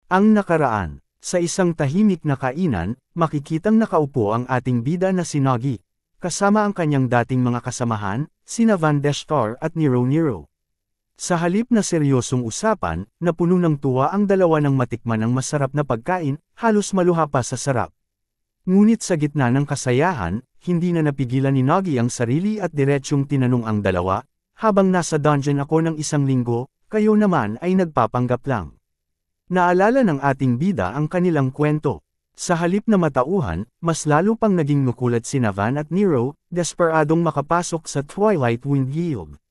Ang nakaraan. Sa isang tahimik na kainan, makikitang nakaupo ang ating bida na si Nagi, kasama ang kanyang dating mga kasamahan, sina Van Destar at Nero. Sa halip na seryosong usapan, napuno ng tuwa ang dalawa ng matikman ng masarap na pagkain, halos maluha pa sa sarap. Ngunit sa gitna ng kasayahan, hindi na napigilan ni Nagi ang sarili at diretsyong tinanong ang dalawa, habang nasa dungeon ako ng 1 linggo, kayo naman ay nagpapanggap lang. Naalala ng ating bida ang kanilang kwento. Sa halip na matauhan, mas lalo pang naging makulat sina Van at Nero, desperadong makapasok sa Twilight Wind Guild.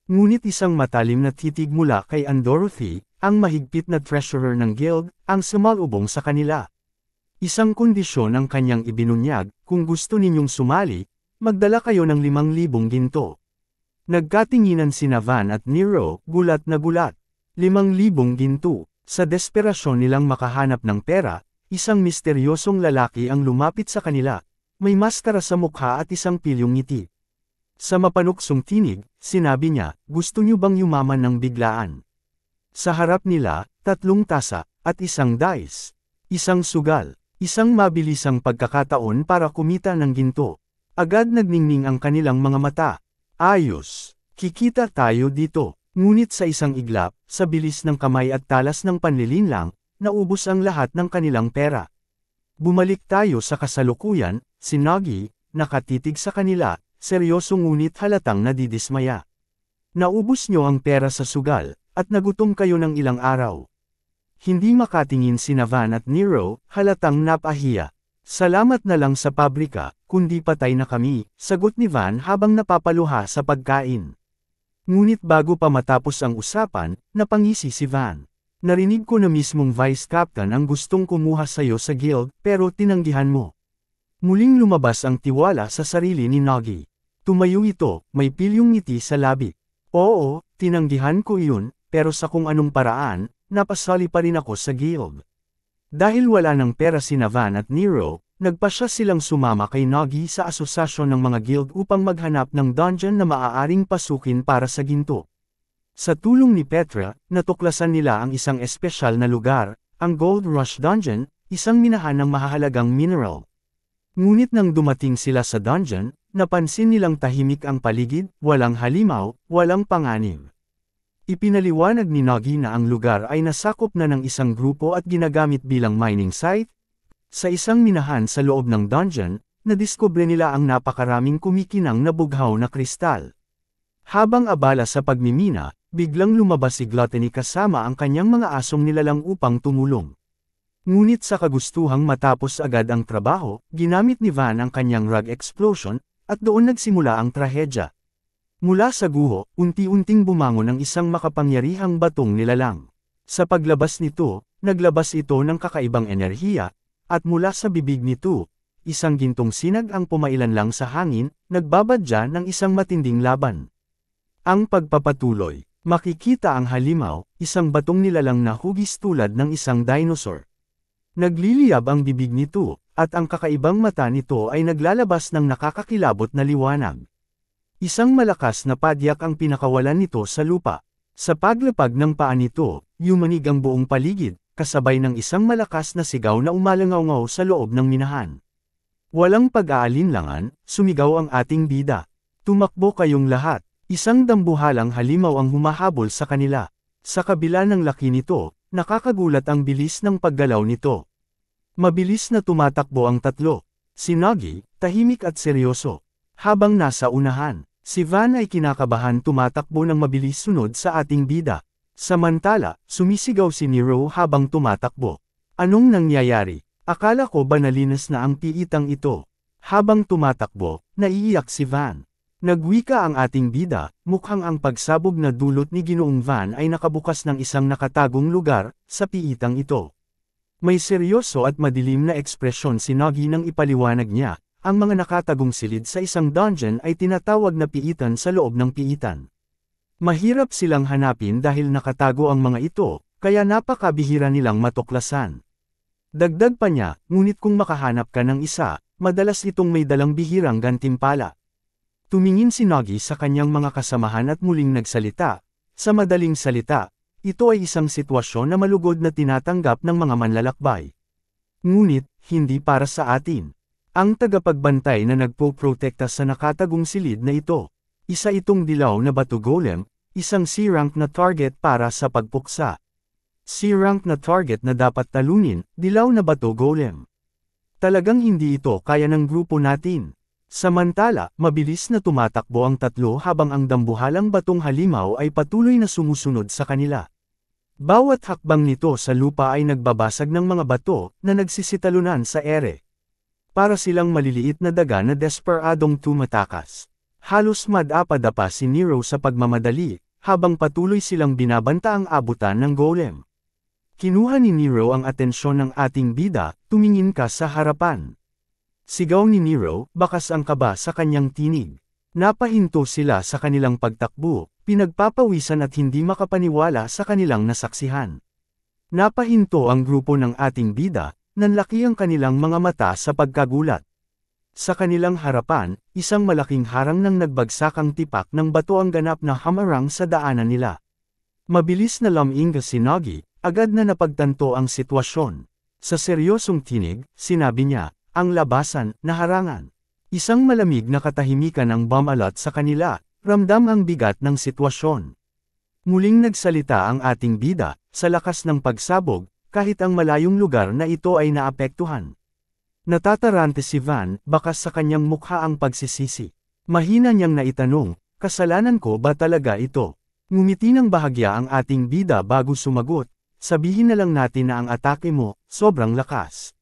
Ngunit isang matalim na titig mula kay Dorothy, ang mahigpit na treasurer ng guild, ang sumalubong sa kanila. Isang kondisyon ang kanyang ibinunyag, kung gusto ninyong sumali, magdala kayo ng 5,000 ginto. Nagkatinginan sina Van at Nero, gulat na gulat. 5,000 ginto. Sa desperasyon nilang makahanap ng pera, isang misteryosong lalaki ang lumapit sa kanila, may maskara sa mukha at isang pilyong ngiti. Sa mapanuksong tinig, sinabi niya, gusto niyo bang yumaman ng biglaan? Sa harap nila, 3 tasa, at 1 dice. Isang sugal, isang mabilisang pagkakataon para kumita ng ginto. Agad nagningning ang kanilang mga mata. Ayos, kikita tayo dito. Ngunit sa isang iglap, sa bilis ng kamay at talas ng panlilinlang, naubos ang lahat ng kanilang pera. Bumalik tayo sa kasalukuyan, si Nagi, nakatitig sa kanila, seryoso ngunit halatang nadidismaya. Naubos nyo ang pera sa sugal, at nagutom kayo ng ilang araw. Hindi makatingin sina Van at Nero, halatang napahiya. Salamat na lang sa pabrika, kundi patay na kami, sagot ni Van habang napapaluha sa pagkain. Ngunit bago pa matapos ang usapan, napangisi si Van. Narinig ko na mismong vice captain ang gustong kumuha sayo sa guild, pero tinanggihan mo. Muling lumabas ang tiwala sa sarili ni Nagi. Tumayo ito, may pilyong ngiti sa labi. Oo, tinanggihan ko iyon, pero sa kung anong paraan, napasali pa rin ako sa guild. Dahil wala ng pera sina Van at Nero, nagpasya silang sumama kay Nagi sa asosasyon ng mga guild upang maghanap ng dungeon na maaaring pasukin para sa ginto. Sa tulong ni Petra, natuklasan nila ang isang espesyal na lugar, ang Gold Rush Dungeon, isang minahan ng mahahalagang mineral. Ngunit nang dumating sila sa dungeon, napansin nilang tahimik ang paligid, walang halimaw, walang panganib. Ipinaliwanag ni Nagi na ang lugar ay nasakop na ng isang grupo at ginagamit bilang mining site. Sa isang minahan sa loob ng dungeon, nadiskubre nila ang napakaraming kumikinang na bughaw na kristal. Habang abala sa pagmimina, biglang lumabas si Gluttony kasama ang kanyang mga asong nilalang upang tumulong. Ngunit sa kagustuhang matapos agad ang trabaho, ginamit ni Van ang kanyang rug explosion, at doon nagsimula ang trahedya. Mula sa guho, unti-unting bumangon ang isang makapangyarihang batong nilalang. Sa paglabas nito, naglabas ito ng kakaibang enerhiya, at mula sa bibig nito, isang gintong sinag ang pumailan lang sa hangin, nagbabadya ng isang matinding laban. Ang pagpapatuloy, makikita ang halimaw, isang batong nilalang na hugis tulad ng isang dinosaur. Nagliliyab ang bibig nito, at ang kakaibang mata nito ay naglalabas ng nakakakilabot na liwanag. Isang malakas na padyak ang pinakawalan nito sa lupa. Sa paglapag ng paa nito, yumanig ang buong paligid, kasabay ng isang malakas na sigaw na umalangaw-ngaw sa loob ng minahan. Walang pag-aalinlangan, sumigaw ang ating bida. Tumakbo kayong lahat. Isang dambuhalang halimaw ang humahabol sa kanila. Sa kabila ng laki nito, nakakagulat ang bilis ng paggalaw nito. Mabilis na tumatakbo ang tatlo. Si Nagi, tahimik at seryoso. Habang nasa unahan, si Van ay kinakabahan tumatakbo ng mabilis sunod sa ating bida. Samantala, sumisigaw si Nero habang tumatakbo. Anong nangyayari? Akala ko ba nalinas na ang piitang ito? Habang tumatakbo, naiiyak si Van. Nagwika ang ating bida, mukhang ang pagsabog na dulot ni Ginoong Van ay nakabukas ng isang nakatagong lugar, sa piitang ito. May seryoso at madilim na ekspresyon si Nagi nang ipaliwanag niya, ang mga nakatagong silid sa isang dungeon ay tinatawag na piitan sa loob ng piitan. Mahirap silang hanapin dahil nakatago ang mga ito, kaya napakabihira nilang matuklasan. Dagdag pa niya, ngunit kung makahanap ka ng isa, madalas itong may dalang bihirang gantimpala. Tumingin si Nagi sa kanyang mga kasamahan at muling nagsalita, sa madaling salita, ito ay isang sitwasyon na malugod na tinatanggap ng mga manlalakbay. Ngunit, hindi para sa atin. Ang tagapagbantay na nagpoprotekta sa nakatagong silid na ito. Isa itong dilaw na bato golem, isang C-rank na target para sa pagpuksa. C-rank na target na dapat talunin, dilaw na bato golem. Talagang hindi ito kaya ng grupo natin. Samantala, mabilis na tumatakbo ang tatlo habang ang dambuhalang batong halimaw ay patuloy na sumusunod sa kanila. Bawat hakbang nito sa lupa ay nagbabasag ng mga bato na nagsisitalunan sa ere. Para silang maliliit na daga na desperadong tumatakas. Halos madapa-dapa si Nero sa pagmamadali, habang patuloy silang binabanta ang abutan ng golem. Kinuha ni Nero ang atensyon ng ating bida, tumingin ka sa harapan. Sigaw ni Nero, bakas ang kaba sa kanyang tinig. Napahinto sila sa kanilang pagtakbo, pinagpapawisan at hindi makapaniwala sa kanilang nasaksihan. Napahinto ang grupo ng ating bida, nanlaki ang kanilang mga mata sa pagkagulat. Sa kanilang harapan, isang malaking harang ng nagbagsakang tipak ng bato ang ganap na hamarang sa daanan nila. Mabilis na laming si Nagi, agad na napagtanto ang sitwasyon. Sa seryosong tinig, sinabi niya, ang labasan, na harangan. Isang malamig na katahimikan ang bumalat sa kanila, ramdam ang bigat ng sitwasyon. Muling nagsalita ang ating bida, sa lakas ng pagsabog, kahit ang malayong lugar na ito ay naapektuhan. Natatarante si Van, bakas sa kanyang mukha ang pagsisisi. Mahina niyang naitanong, kasalanan ko ba talaga ito? Ngumiti ng bahagya ang ating bida bago sumagot, sabihin na lang natin na ang atake mo, sobrang lakas.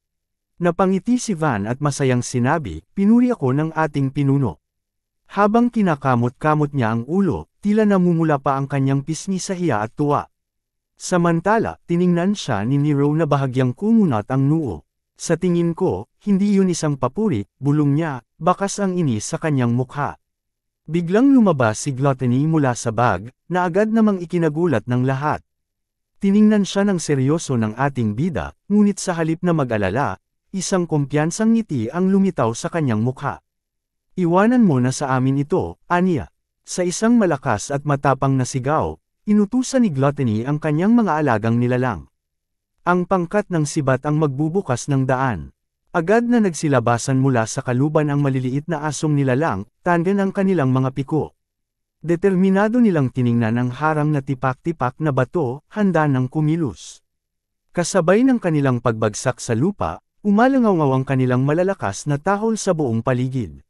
Napangiti si Van at masayang sinabi, pinuri ako ng ating pinuno. Habang kinakamot-kamot niya ang ulo, tila namumula pa ang kanyang pisngi sa hiya at tuwa. Samantala, tiningnan siya ni Nero na bahagyang kumunat ang noo. Sa tingin ko, hindi yun isang papuri, bulong niya, bakas ang inis sa kanyang mukha. Biglang lumabas si Gluttony mula sa bag, na agad namang ikinagulat ng lahat. Tiningnan siya ng seryoso ng ating bida, ngunit sa halip na mag-alala, isang kumpiyansang ngiti ang lumitaw sa kanyang mukha. Iwanan mo na sa amin ito, aniya. Sa isang malakas at matapang na sigaw, inutusan ni Gluttony ang kanyang mga alagang nilalang. Ang pangkat ng sibat ang magbubukas ng daan. Agad na nagsilabasan mula sa kaluban ang maliliit na asong nilalang, tangan ang kanilang mga piko. Determinado nilang tiningnan ang harang na tipak-tipak na bato, handa ng kumilos. Kasabay ng kanilang pagbagsak sa lupa, umalangaw ang kanilang malalakas na tahol sa buong paligid.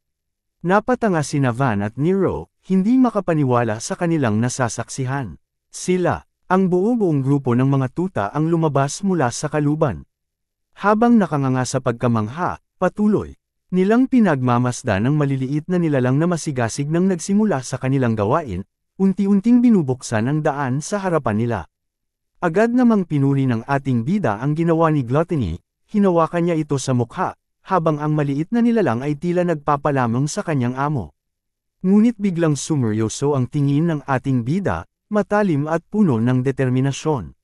Napatanga sina Van at Nero, hindi makapaniwala sa kanilang nasasaksihan. Sila, ang buong grupo ng mga tuta ang lumabas mula sa kaluban. Habang nakanganga sa pagkamangha, patuloy nilang pinagmamasdan ang maliliit na nilalang na masigasig nang nagsimula sa kanilang gawain, unti-unting binubuksan ang daan sa harapan nila. Agad namang pinuri ng ating bida ang ginawa ni Gluttony, hinawakan niya ito sa mukha, habang ang maliit na nilalang ay tila nagpapalamang sa kanyang amo. Ngunit biglang sumeryoso ang tingin ng ating bida, matalim at puno ng determinasyon.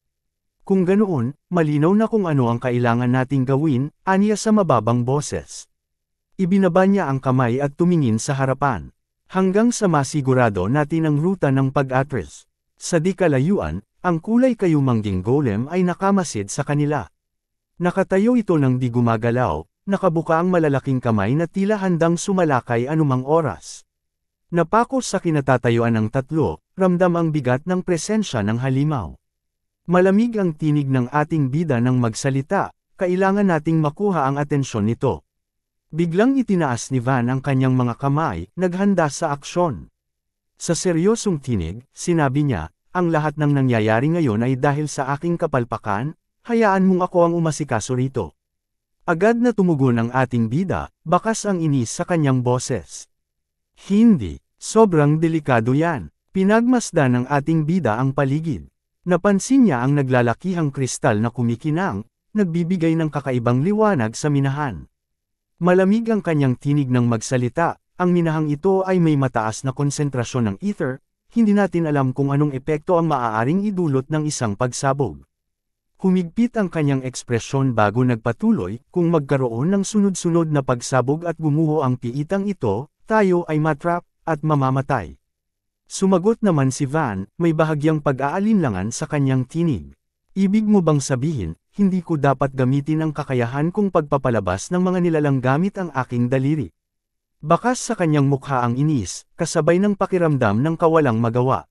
Kung ganoon, malinaw na kung ano ang kailangan nating gawin, aniya sa mababang boses. Ibinaba niya ang kamay at tumingin sa harapan. Hanggang sa masigurado natin ang ruta ng pag-atras. Sa di kalayuan, ang kulay kayumangging golem ay nakamasid sa kanila. Nakatayo ito ng di gumagalaw, nakabuka ang malalaking kamay na tila handang sumalakay anumang oras. Napako sa kinatatayuan ng tatlo, ramdam ang bigat ng presensya ng halimaw. Malamig ang tinig ng ating bida nang magsalita, kailangan nating makuha ang atensyon nito. Biglang itinaas ni Van ang kanyang mga kamay, naghanda sa aksyon. Sa seryosong tinig, sinabi niya, ang lahat ng nangyayari ngayon ay dahil sa aking kapalpakan, hayaan mong ako ang umasikaso rito. Agad na tumugon ang ating bida, bakas ang inis sa kanyang boses. Hindi, sobrang delikado yan. Pinagmasdan ng ating bida ang paligid. Napansin niya ang naglalakihang kristal na kumikinang, nagbibigay ng kakaibang liwanag sa minahan. Malamig ang kanyang tinig ng magsalita, ang minahang ito ay may mataas na konsentrasyon ng ether, hindi natin alam kung anong epekto ang maaaring idulot ng isang pagsabog. Humigpit ang kanyang ekspresyon bago nagpatuloy, kung magkaroon ng sunod-sunod na pagsabog at gumuho ang piitang ito, tayo ay matrap, at mamamatay. Sumagot naman si Van, may bahagyang pag-aalinlangan sa kanyang tinig. Ibig mo bang sabihin, hindi ko dapat gamitin ang kakayahan kong pagpapalabas ng mga nilalang gamit ang aking daliri? Bakas sa kanyang mukha ang inis, kasabay ng pakiramdam ng kawalang magawa.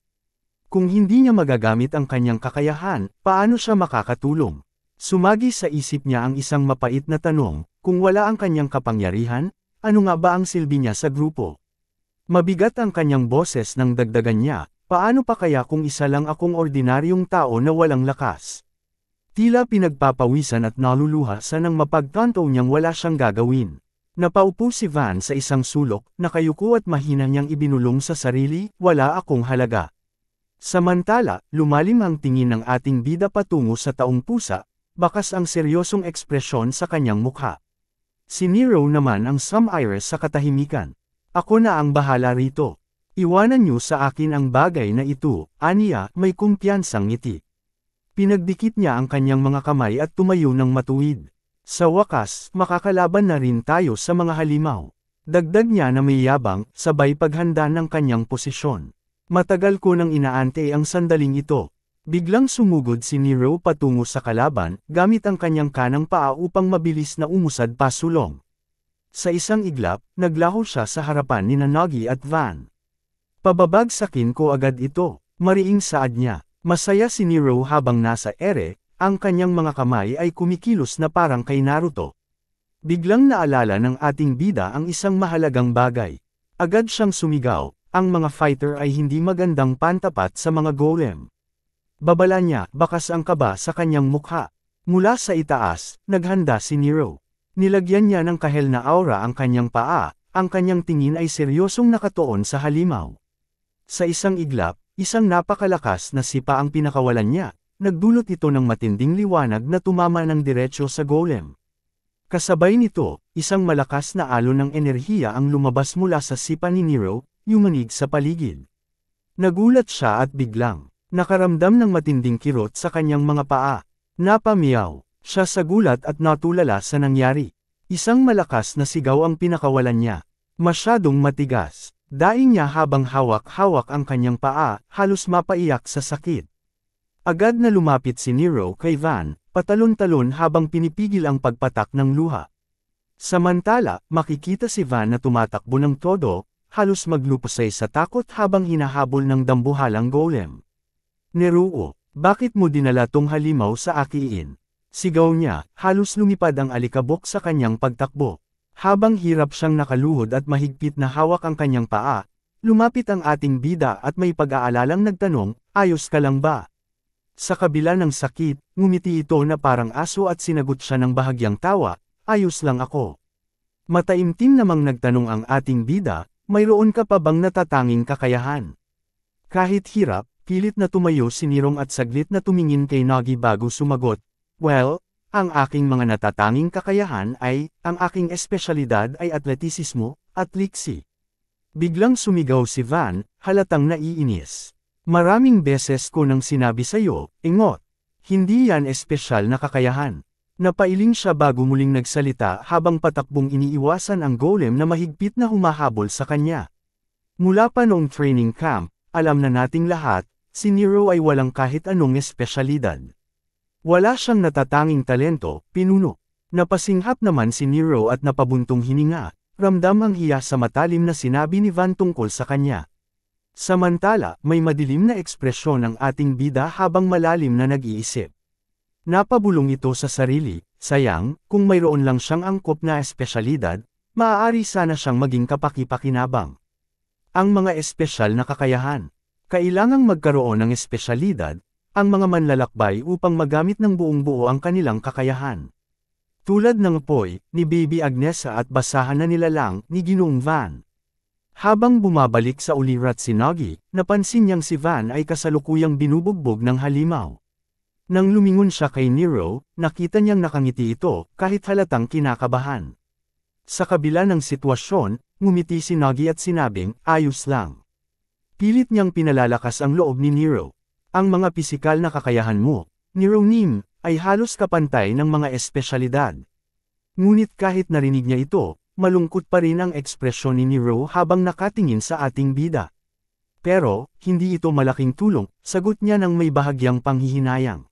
Kung hindi niya magagamit ang kanyang kakayahan, paano siya makakatulong? Sumagi sa isip niya ang isang mapait na tanong, kung wala ang kanyang kapangyarihan, ano nga ba ang silbi niya sa grupo? Mabigat ang kanyang boses nang dagdagan niya, paano pa kaya kung isa lang akong ordinaryong tao na walang lakas? Tila pinagpapawisan at naluluha sa nang mapagtanto niyang wala siyang gagawin. Napaupo si Van sa isang sulok, nakayuko at mahina niyang ibinulong sa sarili, wala akong halaga. Samantala, lumalim ang tingin ng ating bida patungo sa taong pusa, bakas ang seryosong ekspresyon sa kanyang mukha. Si Nero naman ang sumires sa katahimikan. Ako na ang bahala rito. Iwanan niyo sa akin ang bagay na ito, aniya, may kumpiyansang ngiti. Pinagdikit niya ang kanyang mga kamay at tumayo ng matuwid. Sa wakas, makakalaban na rin tayo sa mga halimaw. Dagdag niya na may yabang, sabay paghanda ng kanyang posisyon. Matagal ko nang inaante ang sandaling ito. Biglang sumugod si Nero patungo sa kalaban, gamit ang kanyang kanang paa upang mabilis na umusad pasulong. Sa isang iglap, naglaho siya sa harapan ni Nagi at Van. Pababagsakin ko agad ito, mariing saad niya. Masaya si Nero habang nasa ere, ang kanyang mga kamay ay kumikilos na parang kay Naruto. Biglang naalala ng ating bida ang isang mahalagang bagay. Agad siyang sumigaw, ang mga fighter ay hindi magandang pantapat sa mga golem. Babala niya, bakas ang kaba sa kanyang mukha. Mula sa itaas, naghanda si Nero. Nilagyan niya ng kahel na aura ang kanyang paa, ang kanyang tingin ay seryosong nakatuon sa halimaw. Sa isang iglap, isang napakalakas na sipa ang pinakawalan niya, nagdulot ito ng matinding liwanag na tumama ng diretsyo sa golem. Kasabay nito, isang malakas na alon ng enerhiya ang lumabas mula sa sipa ni Nero, yumanig sa paligid. Nagulat siya at biglang nakaramdam ng matinding kirot sa kanyang mga paa. Napamiyaw siya sa gulat at natulala sa nangyari. Isang malakas na sigaw ang pinakawalan niya. Masyadong matigas. Daing niya habang hawak-hawak ang kanyang paa, halos mapaiyak sa sakit. Agad na lumapit si Nero kay Van, patalon-talon habang pinipigil ang pagpatak ng luha. Samantala, makikita si Van na tumatakbo ng todo, halos maglupusay sa takot habang hinahabol ng dambuhalang golem. Nero, bakit mo dinala tong halimaw sa akin? Sigaw niya, halos lumipad ang alikabok sa kanyang pagtakbo. Habang hirap siyang nakaluhod at mahigpit na hawak ang kanyang paa, lumapit ang ating bida at may pag-aalalang nagtanong, ayos ka lang ba? Sa kabila ng sakit, ngumiti ito na parang aso at sinagot siya ng bahagyang tawa, ayos lang ako. Mataimtim namang nagtanong ang ating bida, mayroon ka pa bang natatanging kakayahan? Kahit hirap, pilit na tumayo si Nirong at saglit na tumingin kay Nagi bago sumagot, well, ang aking mga natatanging kakayahan ay, ang aking espesyalidad ay atletisismo, at liksi. Biglang sumigaw si Van, halatang naiinis. Maraming beses ko nang sinabi sa'yo, ingot. Hindi yan espesyal na kakayahan. Napailing siya bago muling nagsalita habang patakbong iniiwasan ang golem na mahigpit na humahabol sa kanya. Mula pa noong training camp, alam na nating lahat, si Nero ay walang kahit anong espesyalidad. Wala siyang natatanging talento, pinuno. Napasinghap naman si Nero at napabuntong hininga, ramdam ang hiya sa matalim na sinabi ni Van tungkol sa kanya. Samantala, may madilim na ekspresyon ng ating bida habang malalim na nag-iisip. Napabulong ito sa sarili, sayang, kung mayroon lang siyang angkop na espesyalidad, maaari sana siyang maging kapaki-pakinabang. Ang mga espesyal na kakayahan. Kailangang magkaroon ng espesyalidad, ang mga manlalakbay upang magamit ng buong buo ang kanilang kakayahan. Tulad ng Poy, ni Baby Agnesa at basahan na nilalang, ni Ginoong Van. Habang bumabalik sa ulirat si Nagi, napansin niyang si Van ay kasalukuyang binubugbog ng halimaw. Nang lumingon siya kay Nero, nakita niyang nakangiti ito, kahit halatang kinakabahan. Sa kabila ng sitwasyon, ngumiti si Nagi at sinabing, ayos lang. Pilit niyang pinalalakas ang loob ni Nero. Ang mga pisikal na kakayahan mo, Nero Nim, ay halos kapantay ng mga espesyalidad. Ngunit kahit narinig niya ito, malungkot pa rin ang ekspresyon ni Nero habang nakatingin sa ating bida. Pero, hindi ito malaking tulong, sagot niya ng may bahagyang panghihinayang.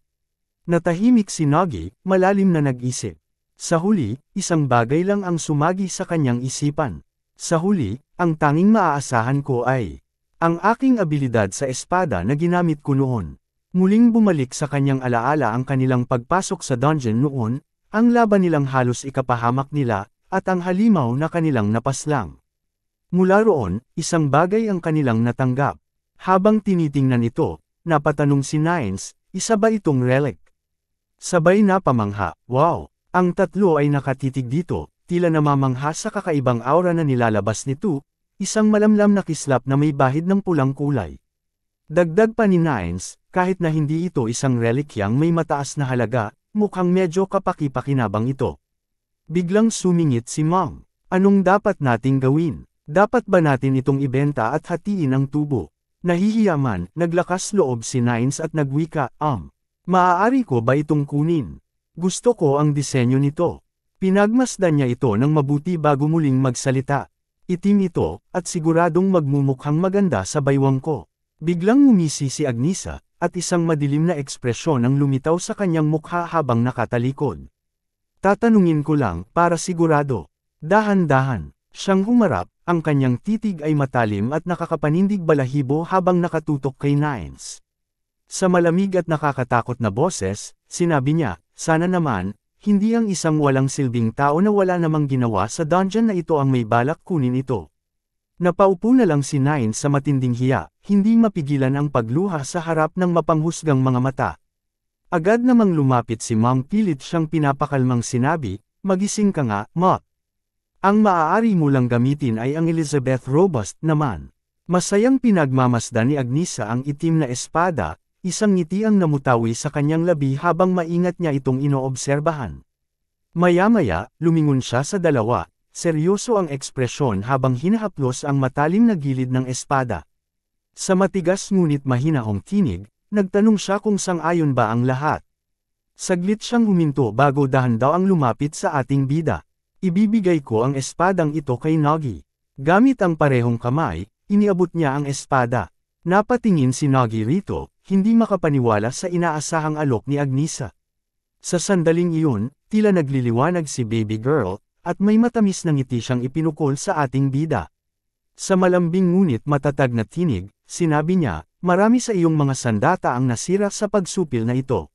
Natahimik si Nagi, malalim na nag-isip. Sa huli, isang bagay lang ang sumagi sa kanyang isipan. Sa huli, ang tanging maaasahan ko ay ang aking abilidad sa espada na ginamit ko noon. Muling bumalik sa kanyang alaala ang kanilang pagpasok sa dungeon noon, ang laban nilang halos ikapahamak nila, at ang halimaw na kanilang napaslang. Mula roon, isang bagay ang kanilang natanggap. Habang tinitingnan ito, napatanong si Nines, isa ba itong relic? Sabay na pamangha, wow! Ang tatlo ay nakatitig dito, tila namamangha sa kakaibang aura na nilalabas nito, isang malamlam na kislap na may bahid ng pulang kulay. Dagdag pa ni Nines, kahit na hindi ito isang relikyang may mataas na halaga, mukhang medyo kapaki-pakinabang ito. Biglang sumingit si Mom. Anong dapat nating gawin? Dapat ba natin itong ibenta at hatiin ang tubo? Nahihiya man, naglakas loob si Nines at nagwika, maaari ko ba itong kunin? Gusto ko ang disenyo nito. Pinagmasdan niya ito ng mabuti bago muling magsalita. Itim ito, at siguradong magmumukhang maganda sa baywang ko. Biglang ngumisi si Agnisa, at isang madilim na ekspresyon ang lumitaw sa kanyang mukha habang nakatalikod. Tatanungin ko lang, para sigurado. Dahan-dahan, siyang humarap, ang kanyang titig ay matalim at nakakapanindig balahibo habang nakatutok kay Nines. Sa malamig at nakakatakot na boses, sinabi niya, sana naman, hindi ang isang walang silbing tao na wala namang ginawa sa dungeon na ito ang may balak kunin ito. Napaupo na lang si Nines sa matinding hiya, hindi mapigilan ang pagluha sa harap ng mapanghusgang mga mata. Agad namang lumapit si Mom, pilit siyang pinapakalmang sinabi, magising ka nga, Ma. Ang maaari mo lang gamitin ay ang Elizabeth Robust naman. Masayang pinagmamasdan ni Agnisa ang itim na espada, isang ngiti ang namutawi sa kanyang labi habang maingat niya itong inoobserbahan. Maya-maya, lumingon siya sa dalawa, seryoso ang ekspresyon habang hinahaplos ang matalim na gilid ng espada. Sa matigas ngunit mahinahong tinig, nagtanong siya kung sang-ayon ba ang lahat. Saglit siyang huminto bago dahan-daw ang lumapit sa ating bida. Ibibigay ko ang espadang ito kay Nagi. Gamit ang parehong kamay, iniabot niya ang espada. Napatingin si Nagi rito, hindi makapaniwala sa inaasahang alok ni Agnisa. Sa sandaling iyon, tila nagliliwanag si baby girl, at may matamis na ngiti siyang ipinukol sa ating bida. Sa malambing ngunit matatag na tinig, sinabi niya, marami sa iyong mga sandata ang nasira sa pagsupil na ito.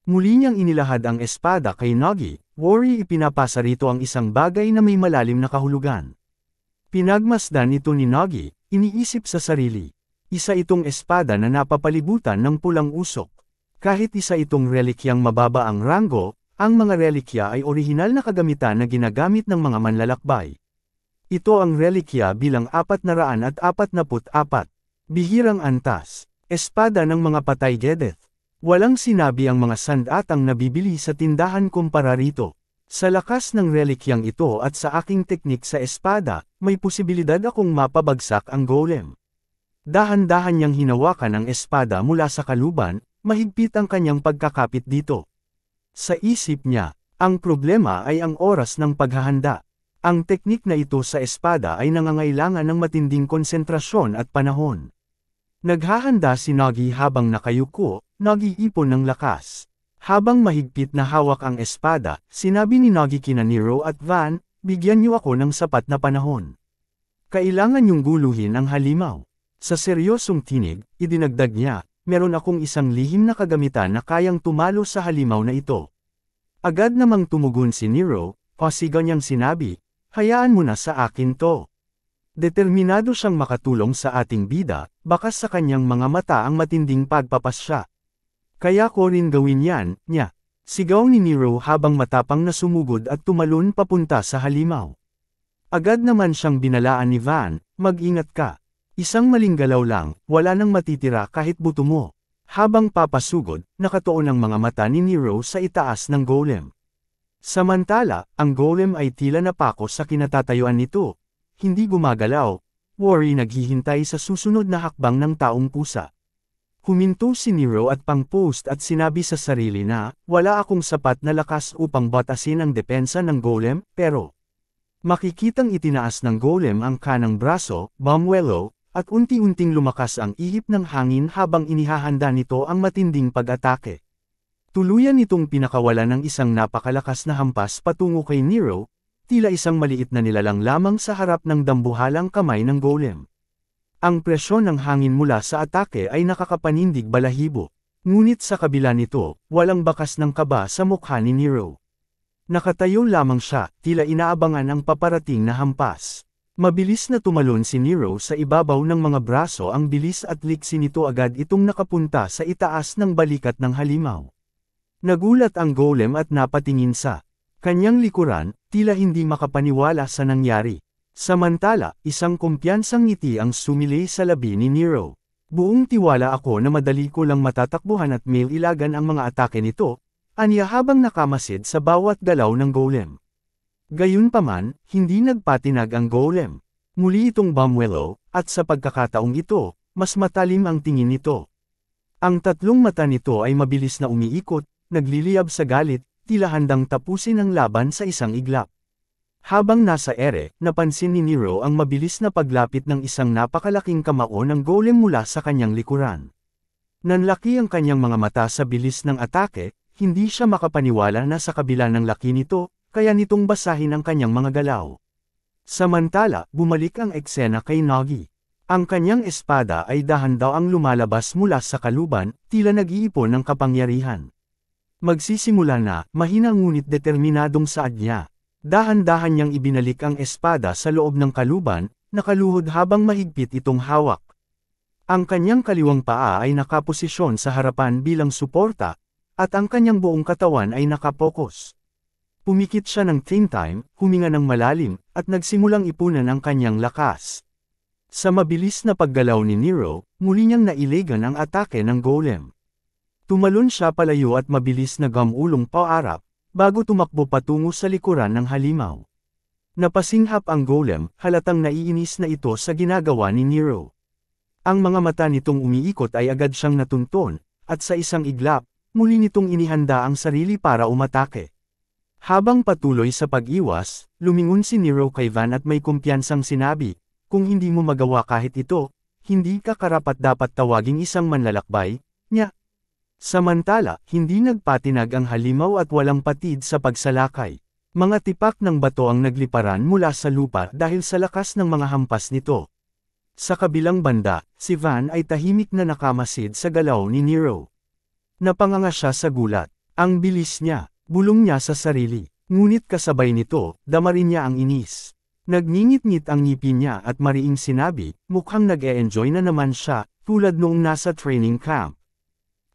Muli niyang inilahad ang espada kay Nagi, worry ipinapasa rito ang isang bagay na may malalim na kahulugan. Pinagmasdan ito ni Nagi, iniisip sa sarili. Isa itong espada na napapalibutan ng pulang usok. Kahit isa itong relikyang mababa ang ranggo, ang mga relikya ay orihinal na kagamitan na ginagamit ng mga manlalakbay. Ito ang relikya bilang 444. Bihirang antas. Espada ng mga patay Gedeth. Walang sinabi ang mga sandatang nabibili sa tindahan kumpara rito. Sa lakas ng relikyang ito at sa aking teknik sa espada, may posibilidad akong mapabagsak ang golem. Dahan-dahan niyang hinawakan ang espada mula sa kaluban, mahigpit ang kanyang pagkakapit dito. Sa isip niya, ang problema ay ang oras ng paghahanda. Ang teknik na ito sa espada ay nangangailangan ng matinding konsentrasyon at panahon. Naghahanda si Nagi habang nakayuko, nag-iipon ng lakas. Habang mahigpit na hawak ang espada, sinabi ni Nagi kina Nero at Van, bigyan niyo ako ng sapat na panahon. Kailangan niyong guluhin ang halimaw. Sa seryosong tinig, idinagdag niya, meron akong isang lihim na kagamitan na kayang tumalo sa halimaw na ito. Agad namang tumugon si Nero, pasigaw niyang sinabi, hayaan mo na sa akin to. Determinado siyang makatulong sa ating bida, bakas sa kanyang mga mata ang matinding pagpapasya. Kaya ko rin gawin yan, niya. Sigaw ni Nero habang matapang na sumugod at tumalon papunta sa halimaw. Agad naman siyang binalaan ni Van, mag-ingat ka. Isang maling galaw lang, wala nang matitira kahit buto mo. Habang papasugod, nakatuon ang mga mata ni Nero sa itaas ng golem. Samantala, ang golem ay tila napako sa kinatatayuan nito. Hindi gumagalaw, worry naghihintay sa susunod na hakbang ng taong pusa. Huminto si Nero at pang-post at sinabi sa sarili na, wala akong sapat na lakas upang batasin ang depensa ng golem, pero makikitang itinaas ng golem ang kanang braso, Bamuelo, at unti-unting lumakas ang ihip ng hangin habang inihahanda nito ang matinding pag-atake. Tuluyan nitong pinakawala ng isang napakalakas na hampas patungo kay Nero, tila isang maliit na nilalang lamang sa harap ng dambuhalang kamay ng golem. Ang presyon ng hangin mula sa atake ay nakakapanindig balahibo. Ngunit sa kabila nito, walang bakas ng kaba sa mukha ni Nero. Nakatayo lamang siya, tila inaabangan ang paparating na hampas. Mabilis na tumalon si Nero sa ibabaw ng mga braso, ang bilis at liksi nito agad itong nakapunta sa itaas ng balikat ng halimaw. Nagulat ang golem at napatingin sa kanyang likuran, tila hindi makapaniwala sa nangyari. Samantala, isang kumpiyansang ngiti ang sumilay sa labi ni Nero. Buong tiwala ako na madali ko lang matatakbuhan at maililagan ang mga atake nito, aniya habang nakamasid sa bawat galaw ng golem. Gayunpaman, hindi nagpatinag ang golem. Muli itong bumwelo, at sa pagkakataong ito, mas matalim ang tingin nito. Ang tatlong mata nito ay mabilis na umiikot, nagliliyab sa galit, tila handang tapusin ang laban sa isang iglap. Habang nasa ere, napansin ni Nero ang mabilis na paglapit ng isang napakalaking kamao ng golem mula sa kanyang likuran. Nanlaki ang kanyang mga mata sa bilis ng atake, hindi siya makapaniwala na sa kabila ng laki nito, kaya nitong basahin ang kanyang mga galaw. Samantala, bumalik ang eksena kay Nagi. Ang kanyang espada ay dahan daw ang lumalabas mula sa kaluban, tila nag-iipon ng kapangyarihan. Magsisimula na, mahina ngunit determinadong saad niya. Dahan-dahan niyang ibinalik ang espada sa loob ng kaluban, nakaluhod habang mahigpit itong hawak. Ang kanyang kaliwang paa ay nakaposisyon sa harapan bilang suporta, at ang kanyang buong katawan ay nakapokus. Pumikit siya ng time, huminga ng malalim, at nagsimulang ipunan ang kanyang lakas. Sa mabilis na paggalaw ni Nero, muli niyang nailegan ang atake ng golem. Tumalon siya palayo at mabilis na gamulong paarap, bago tumakbo patungo sa likuran ng halimaw. Napasinghap ang golem, halatang naiinis na ito sa ginagawa ni Nero. Ang mga mata nitong umiikot ay agad siyang natunton, at sa isang iglap, muli nitong inihanda ang sarili para umatake. Habang patuloy sa pag-iwas, lumingon si Nero kay Van at may kumpiyansang sinabi, "Kung hindi mo magawa kahit ito, hindi ka karapat-dapat tawaging isang manlalakbay, niya." Samantala, hindi nagpatinag ang halimaw at walang patid sa pagsalakay. Mga tipak ng bato ang nagliparan mula sa lupa dahil sa lakas ng mga hampas nito. Sa kabilang banda, si Van ay tahimik na nakamasid sa galaw ni Nero. Napanganga siya sa gulat. Ang bilis niya, bulong niya sa sarili. Ngunit kasabay nito, dama rin niya ang inis. Nagngingit-ngit ang ngipin niya at mariing sinabi, mukhang nag-e-enjoy na naman siya, tulad noong nasa training camp.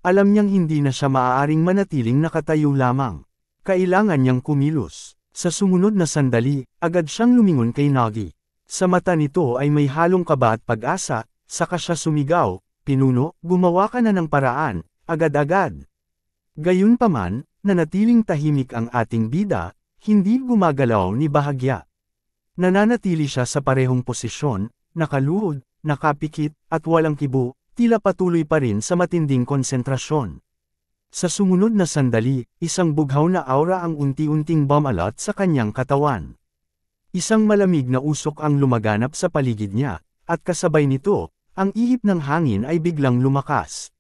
Alam niyang hindi na siya maaaring manatiling nakatayo lamang. Kailangan niyang kumilos. Sa sumunod na sandali, agad siyang lumingon kay Nagi. Sa mata nito ay may halong kaba at pag-asa, saka siya sumigaw, "Pinuno, gumawa ka na ng paraan, agad-agad." Gayunpaman, nanatiling tahimik ang ating bida, hindi gumagalaw ni bahagya. Nananatili siya sa parehong posisyon, nakaluhod, nakapikit, at walang kibo, tila patuloy pa rin sa matinding konsentrasyon. Sa sumunod na sandali, isang bughaw na aura ang unti-unting bumalat sa kanyang katawan. Isang malamig na usok ang lumaganap sa paligid niya, at kasabay nito, ang ihip ng hangin ay biglang lumakas.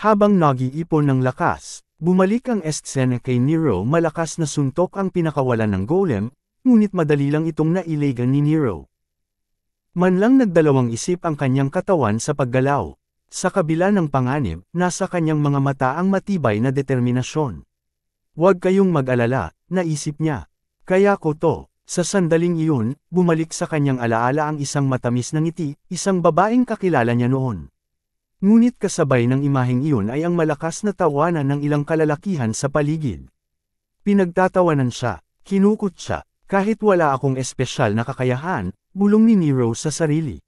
Habang nag-iipon ng lakas, bumalik ang eksena kay Nero. Malakas na suntok ang pinakawalan ng golem, ngunit madali lang itong nailegan ni Nero. Manlang nagdalawang isip ang kanyang katawan sa paggalaw. Sa kabila ng panganib, nasa kanyang mga mata ang matibay na determinasyon. "Huwag kayong mag-alala," naisip niya. "Kaya ko to." Sa sandaling iyon, bumalik sa kanyang alaala ang isang matamis na ngiti, isang babaeng kakilala niya noon. Ngunit kasabay ng imaheng iyon ay ang malakas na tawanan ng ilang kalalakihan sa paligid. Pinagtatawanan siya, kinukot siya, "Kahit wala akong espesyal na kakayahan," bulong ni Nero sa sarili.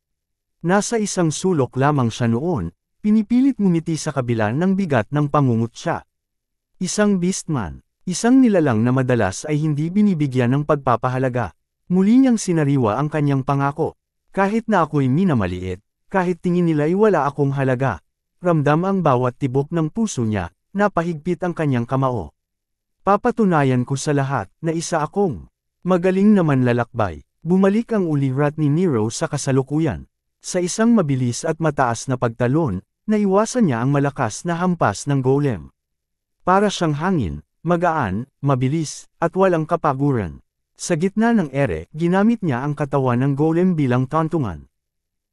Nasa isang sulok lamang siya noon, pinipilit ngumiti sa kabila ng bigat ng pangungot siya. Isang beastman. Isang nilalang na madalas ay hindi binibigyan ng pagpapahalaga. Muli niyang sinariwa ang kanyang pangako. "Kahit na ako'y minamaliit, kahit tingin nila'y wala akong halaga." Ramdam ang bawat tibok ng puso niya, napahigpit ang kanyang kamao. "Papatunayan ko sa lahat, na isa akong magaling na manlalakbay." Bumalik ang ulirat ni Nero sa kasalukuyan. Sa isang mabilis at mataas na pagtalon, naiwasan niya ang malakas na hampas ng golem. Para siyang hangin, magaan, mabilis, at walang kapaguran. Sa gitna ng ere, ginamit niya ang katawan ng golem bilang tantungan.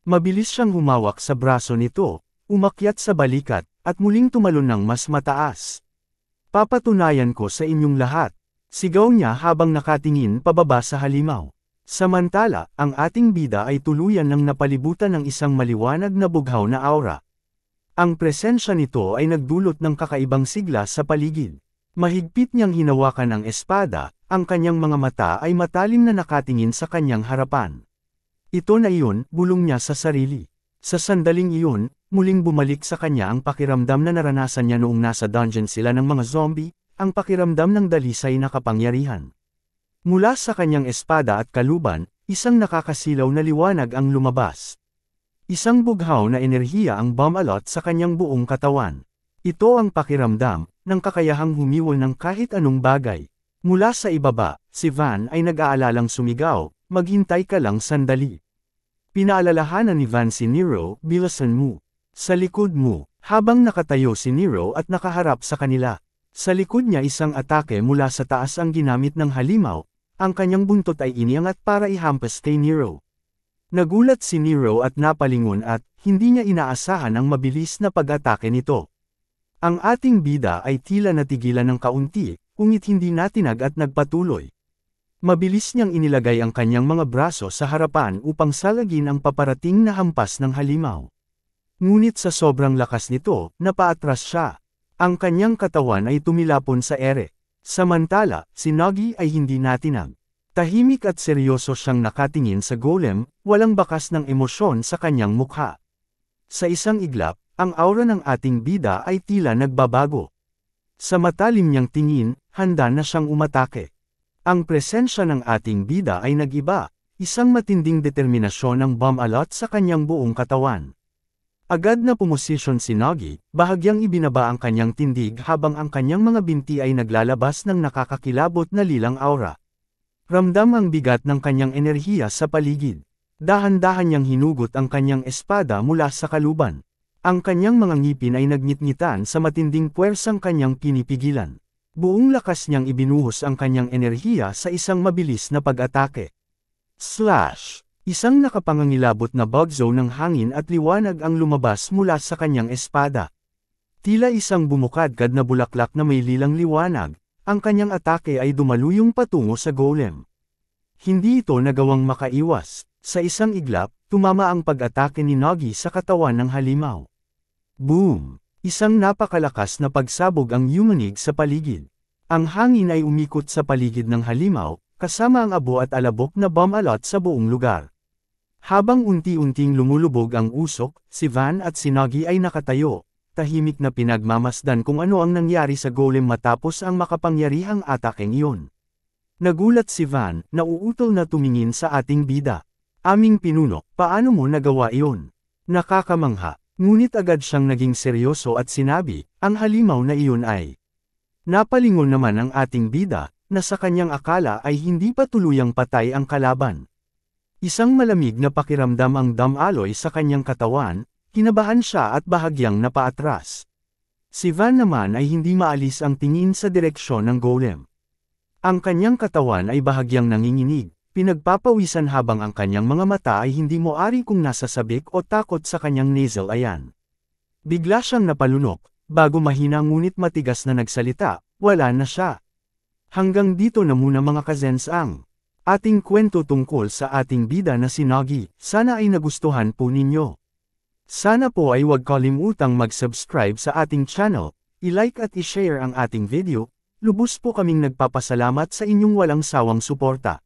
Mabilis siyang humawak sa braso nito, umakyat sa balikat, at muling tumalon ng mas mataas. Papatunayan ko sa inyong lahat. Sigaw niya habang nakatingin pababa sa halimaw. Samantala, ang ating bida ay tuluyan ng napalibutan ng isang maliwanag na bughaw na aura. Ang presensya nito ay nagdulot ng kakaibang sigla sa paligid. Mahigpit niyang hinawakan ang espada, ang kanyang mga mata ay matalim na nakatingin sa kanyang harapan. Ito na iyon, bulong niya sa sarili. Sa sandaling iyon, muling bumalik sa kanya ang pakiramdam na naranasan niya noong nasa dungeon sila ng mga zombie, ang pakiramdam ng dalisay na kapangyarihan. Mula sa kanyang espada at kaluban, isang nakakasilaw na liwanag ang lumabas. Isang bughaw na enerhiya ang bumalot sa kanyang buong katawan. Ito ang pakiramdam ng kakayahang humiwol ng kahit anong bagay. Mula sa ibaba, si Van ay nag-aalalang sumigaw, "Maghintay ka lang sandali." Pinaalalahanan ni Van si Nero, "Bilisan mo. Sa likod mo." Habang nakatayo si Nero at nakaharap sa kanila. Sa likod niya isang atake mula sa taas ang ginamit ng halimaw. Ang kanyang buntot ay iniangat para ihampas kay Nero. Nagulat si Nero at napalingon at hindi niya inaasahan ang mabilis na pag-atake nito. Ang ating bida ay tila natigilan ng kaunti, ngunit hindi natinag at nagpatuloy. Mabilis niyang inilagay ang kanyang mga braso sa harapan upang salagin ang paparating na hampas ng halimaw. Ngunit sa sobrang lakas nito, napaatras siya. Ang kanyang katawan ay tumilapon sa ere. Samantala, si Nagi ay hindi natinag. Tahimik at seryoso siyang nakatingin sa golem, walang bakas ng emosyon sa kanyang mukha. Sa isang iglap, ang aura ng ating bida ay tila nagbabago. Sa matalim niyang tingin, handa na siyang umatake. Ang presensya ng ating bida ay nag-iba, isang matinding determinasyon ang bumalot sa kanyang buong katawan. Agad na pumosisyon si Nagi, bahagyang ibinaba ang kanyang tindig habang ang kanyang mga binti ay naglalabas ng nakakakilabot na lilang aura. Ramdam ang bigat ng kanyang enerhiya sa paligid. Dahan-dahan niyang hinugot ang kanyang espada mula sa kaluban. Ang kanyang mga ngipin ay nagnitngitan sa matinding puwersang kanyang pinipigilan. Buong lakas niyang ibinuhos ang kanyang enerhiya sa isang mabilis na pag-atake. Slash! Isang nakapangangilabot na bugzo ng hangin at liwanag ang lumabas mula sa kanyang espada. Tila isang bumukadkad na bulaklak na may lilang liwanag, ang kanyang atake ay dumaluyong patungo sa golem. Hindi ito nagawang makaiwas. Sa isang iglap, tumama ang pag-atake ni Nagi sa katawan ng halimaw. Boom! Isang napakalakas na pagsabog ang yumanig sa paligid. Ang hangin ay umikot sa paligid ng halimaw, kasama ang abo at alabok na bumalot sa buong lugar. Habang unti-unting lumulubog ang usok, si Van at si Nagi ay nakatayo, tahimik na pinagmamasdan kung ano ang nangyari sa golem matapos ang makapangyarihang atakeng iyon. Nagulat si Van, nauutol na tumingin sa ating bida. "Aming pinuno, paano mo nagawa iyon?" Nakakamangha, ngunit agad siyang naging seryoso at sinabi, "Ang halimaw na iyon ay..." Napalingon naman ang ating bida, na sa kanyang akala ay hindi pa tuluyang patay ang kalaban. Isang malamig na pakiramdam ang damaloy sa kanyang katawan, kinabahan siya at bahagyang napaatras. Si Van naman ay hindi maalis ang tingin sa direksyon ng golem. Ang kanyang katawan ay bahagyang nanginginig, pinagpapawisan habang ang kanyang mga mata ay hindi moari kung nasa sabik o takot sa kanyang nasal ayan. Bigla siyang napalunok, bago mahina ngunit matigas na nagsalita, "Wala na siya." Hanggang dito na muna mga kazens ang ating kwento tungkol sa ating bida na si Nagi. Sana ay nagustuhan po ninyo. Sana po ay huwag kalimutang mag-subscribe sa ating channel, i-like at i-share ang ating video. Lubos po kaming nagpapasalamat sa inyong walang sawang suporta.